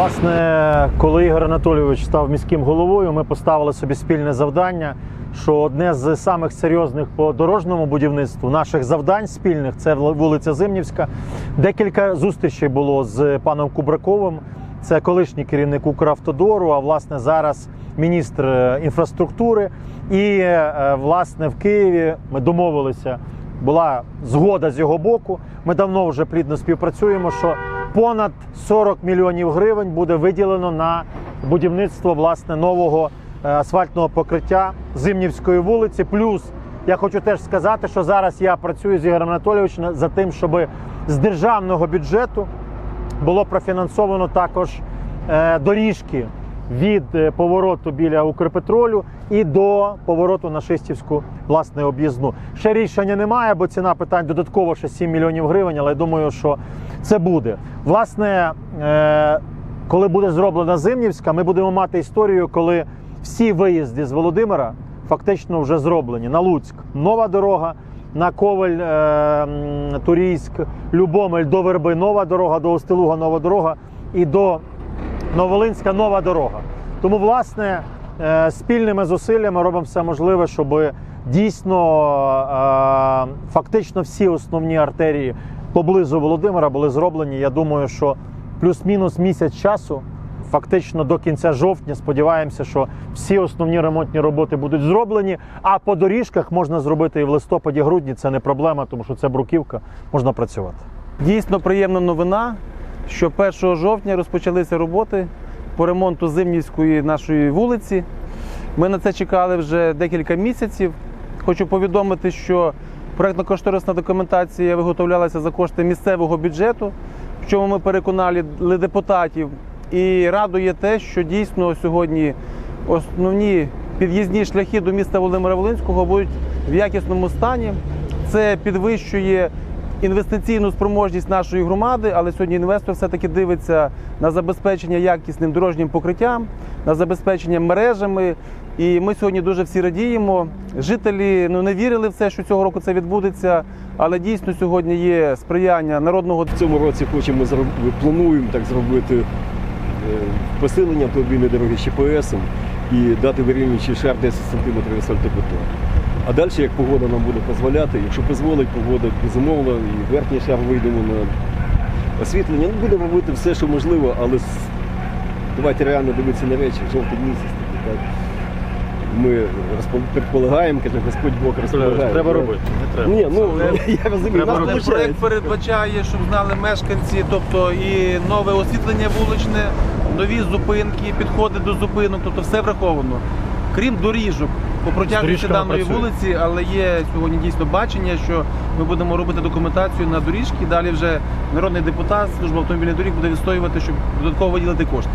Власне, коли Ігор Анатолійович став міським головою, ми поставили собі спільне завдання, що одне з самих серйозних по дорожньому будівництву наших завдань спільних – це вулиця Зимнівська. Декілька зустрічей було з паном Кубраковим, це колишній керівник Укравтодору, а власне зараз міністр інфраструктури. І власне в Києві ми домовилися, була згода з його боку, ми давно вже плідно співпрацюємо, що понад 40 мільйонів гривень буде виділено на будівництво власне нового асфальтного покриття Зимнівської вулиці. Плюс я хочу теж сказати, що зараз я працюю з Ігорем Анатолійовичем за тим, щоб з державного бюджету було профінансовано також доріжки від повороту біля Укрпетролю і до повороту на Шистівську, власне, об'їзну. Ще рішення немає, бо ціна питань додатково ще 7 мільйонів гривень, але я думаю, що це буде. Власне, коли буде зроблена Зимнівська, ми будемо мати історію, коли всі виїзди з Володимира фактично вже зроблені. На Луцьк нова дорога, на Ковель, Турійськ, Любомель до Верби нова дорога, до Устилуга нова дорога і до Нововолинська нова дорога. Тому, власне, спільними зусиллями робимо все можливе, щоб дійсно фактично всі основні артерії поблизу Володимира були зроблені. Я думаю, що плюс-мінус місяць часу, фактично до кінця жовтня, сподіваємося, що всі основні ремонтні роботи будуть зроблені, а по доріжках можна зробити і в листопаді-грудні, це не проблема, тому що це бруківка, можна працювати. Дійсно приємна новина, що 1 жовтня розпочалися роботи по ремонту Зимнівської нашої вулиці. Ми на це чекали вже декілька місяців. Хочу повідомити, що проєктно-кошторисна документація виготовлялася за кошти місцевого бюджету, в чому ми переконали депутатів. І радує те, що дійсно сьогодні основні під'їзні шляхи до міста Володимира-Волинського будуть в якісному стані. Це підвищує інвестиційну спроможність нашої громади, але сьогодні інвестор все-таки дивиться на забезпечення якісним дорожнім покриттям, на забезпечення мережами. І ми сьогодні дуже всі радіємо. Жителі не вірили в це, що цього року це відбудеться, але дійсно сьогодні є сприяння народного. В цьому році плануємо так зробити посилення автомобільної дороги з ЧПС і дати вирівнюючий шар 10 см асфальтобетону. А далі, як погода нам буде дозволяти, якщо дозволить погода, безумовно, і верхній шар вийдемо на освітлення, будемо робити все, що можливо, але давайте реально дивитися на речі, жовтий місяць. Так. Ми предполагаємо, каже, Господь Бог розполагає. Треба робити, не треба. Ні, я розумію, нас Але проєкт передбачає, щоб знали мешканці, тобто і нове освітлення вуличне, нові зупинки, підходи до зупинок, тобто все враховано. Крім доріжок по протяжності даної вулиці, але є сьогодні дійсно бачення, що ми будемо робити документацію на доріжки, далі вже народний депутат, служба автомобільних доріг буде відстоювати, щоб додатково виділити кошти.